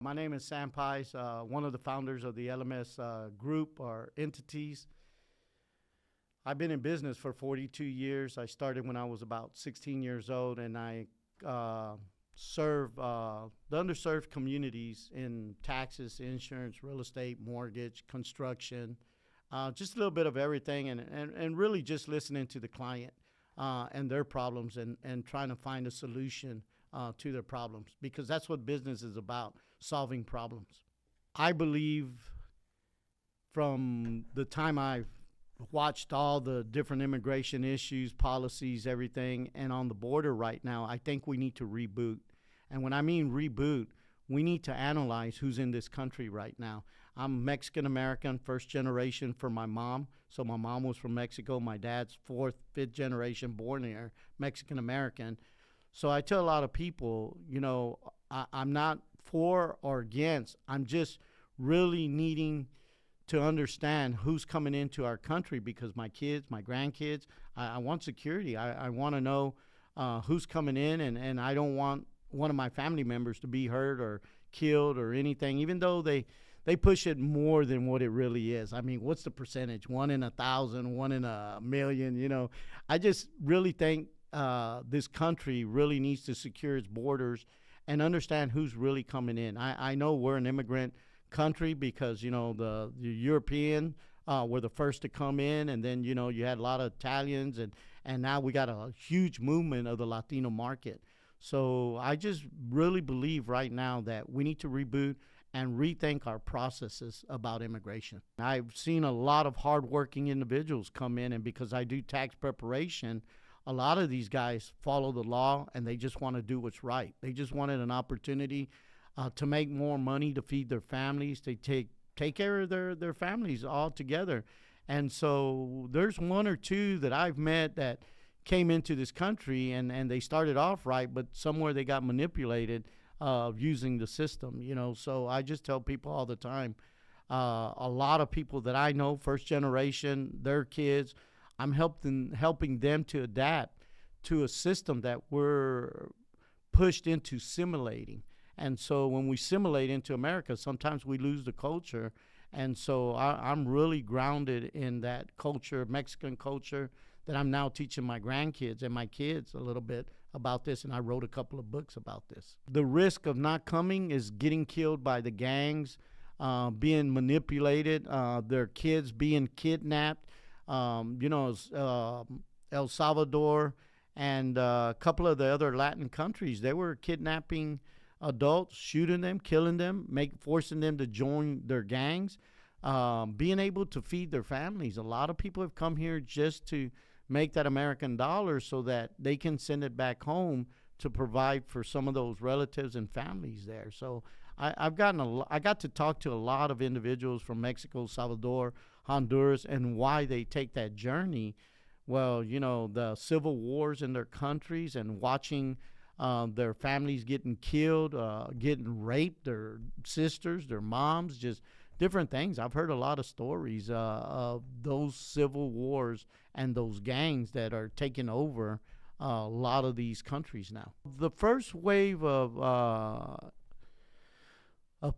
My name is Sam Paiz, one of the founders of the LMS group or entities. I've been in business for 42 years. I started when I was about 16 years old, and I serve the underserved communities in taxes, insurance, real estate, mortgage, construction, just a little bit of everything, and really just listening to the client and their problems and trying to find a solution to their problems, because that's what business is about, solving problems. I believe from the time I've watched all the different immigration issues, policies, everything, and on the border right now, I think we need to reboot. And when I mean reboot, we need to analyze who's in this country right now. I'm Mexican American, first generation for my mom. So my mom was from Mexico. My dad's fourth, fifth generation born here, Mexican American. So I tell a lot of people, I'm not for or against. I'm just really needing to understand who's coming into our country, because my kids, my grandkids, I want security. I want to know who's coming in, and I don't want one of my family members to be hurt or killed or anything, even though they push it more than what it really is. I mean, what's the percentage? 1 in 1,000, 1 in a million, I just really think this country really needs to secure its borders and understand who's really coming in. I know we're an immigrant country because, the European were the first to come in, and then, you had a lot of Italians, and now we got a huge movement of the Latino market. So I just really believe right now that we need to reboot and rethink our processes about immigration. I've seen a lot of hardworking individuals come in, and because I do tax preparation, a lot of these guys follow the law and they just want to do what's right. They just wanted an opportunity to make more money to feed their families. They take care of their families all together. And so there's one or two that I've met that came into this country and they started off right, but somewhere they got manipulated using the system, So I just tell people all the time, a lot of people that I know, first generation, their kids, I'm helping them to adapt to a system that we're pushed into simulating. And so when we simulate into America, sometimes we lose the culture. And so I'm really grounded in that culture, Mexican culture, that I'm now teaching my grandkids and my kids a little bit about this. And I wrote a couple of books about this. The risk of not coming is getting killed by the gangs, being manipulated, their kids being kidnapped. El Salvador and a couple of the other Latin countries, they were kidnapping adults, shooting them, killing them, forcing them to join their gangs, being able to feed their families. A lot of people have come here just to make that American dollar so that they can send it back home to provide for some of those relatives and families there. So I got to talk to a lot of individuals from Mexico, Salvador, Honduras, and why they take that journey. Well, the civil wars in their countries and watching their families getting killed, getting raped, their sisters, their moms, just different things. I've heard a lot of stories of those civil wars and those gangs that are taking over a lot of these countries now. The first wave of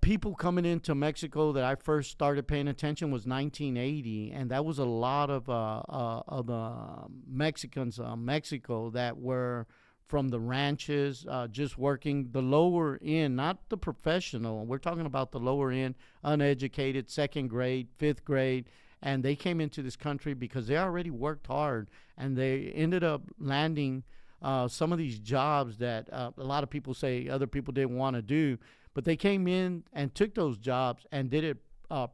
people coming into Mexico that I first started paying attention was 1980, and that was a lot of Mexicans, Mexico, that were from the ranches, just working the lower end, not the professional. We're talking about the lower end, uneducated, second grade, fifth grade, and they came into this country because they already worked hard, and they ended up landing some of these jobs that a lot of people say other people didn't want to do. But they came in and took those jobs and did it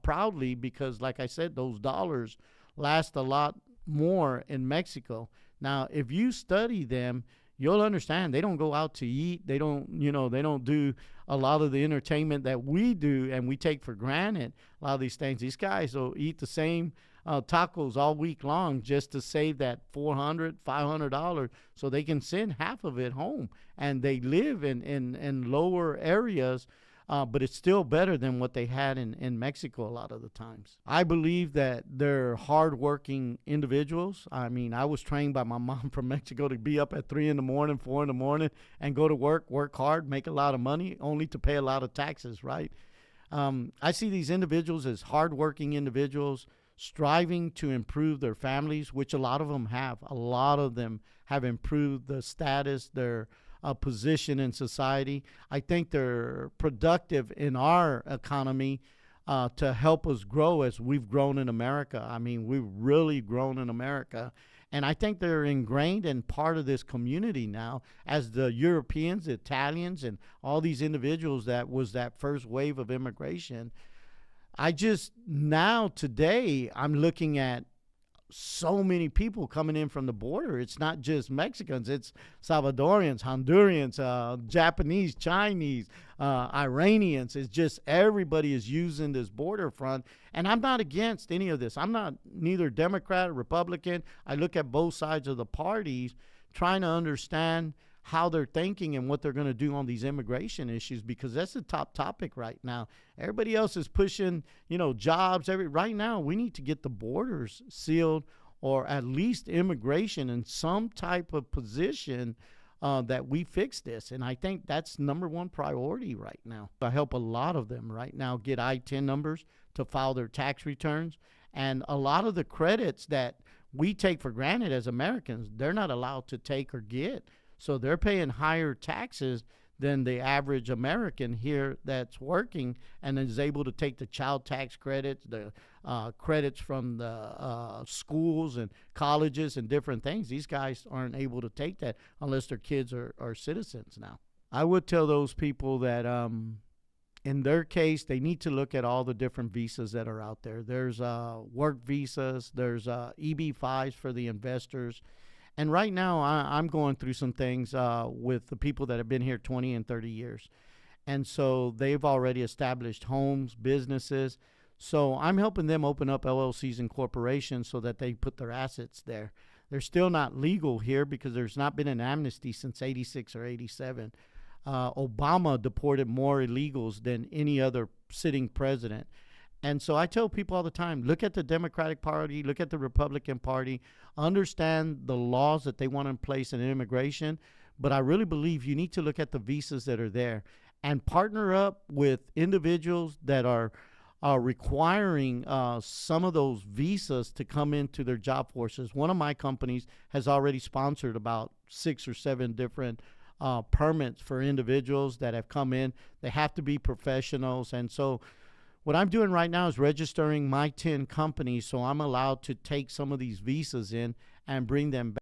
proudly because, like I said, those dollars last a lot more in Mexico. Now, if you study them, you'll understand they don't go out to eat. They don't, they don't do a lot of the entertainment that we do and we take for granted. A lot of these things, these guys will eat the same tacos all week long just to save that $400, $500 so they can send half of it home. And they live in lower areas but it's still better than what they had in Mexico a lot of the times. I believe that they're hardworking individuals. I mean, I was trained by my mom from Mexico to be up at 3 in the morning, 4 in the morning, and go to work hard, make a lot of money, only to pay a lot of taxes, right? I see these individuals as hardworking individuals striving to improve their families, which a lot of them have. A lot of them have improved the status, their position in society. I think they're productive in our economy to help us grow as we've grown in America. I mean, we've really grown in America. And I think they're ingrained and part of this community now as the Europeans, the Italians, and all these individuals that was that first wave of immigration. I just, now today, I'm looking at so many people coming in from the border. It's not just Mexicans, it's Salvadorians, Hondurans, Japanese, Chinese, Iranians. It's just everybody is using this border front. And I'm not against any of this. I'm not neither Democrat or Republican. I look at both sides of the parties trying to understand how they're thinking and what they're going to do on these immigration issues, because that's the top topic right now. Everybody else is pushing, jobs. Right now, we need to get the borders sealed, or at least immigration in some type of position that we fix this. And I think that's number one priority right now. I help a lot of them right now get I-10 numbers to file their tax returns. And a lot of the credits that we take for granted as Americans, they're not allowed to take or get. So they're paying higher taxes than the average American here that's working and is able to take the child tax credits, the credits from the schools and colleges and different things. These guys aren't able to take that unless their kids are citizens now. I would tell those people that in their case, they need to look at all the different visas that are out there. There's work visas, there's EB-5s for the investors. And right now, I'm going through some things with the people that have been here 20 and 30 years. And so they've already established homes, businesses. So I'm helping them open up LLCs and corporations so that they put their assets there. They're still not legal here because there's not been an amnesty since 86 or 87. Obama deported more illegals than any other sitting president. And so I tell people all the time, look at the Democratic Party, look at the Republican Party, understand the laws that they want in place in immigration. But I really believe you need to look at the visas that are there and partner up with individuals that are requiring some of those visas to come into their job forces. One of my companies has already sponsored about 6 or 7 different permits for individuals that have come in. They have to be professionals. And so what I'm doing right now is registering my 10 companies so I'm allowed to take some of these visas in and bring them back.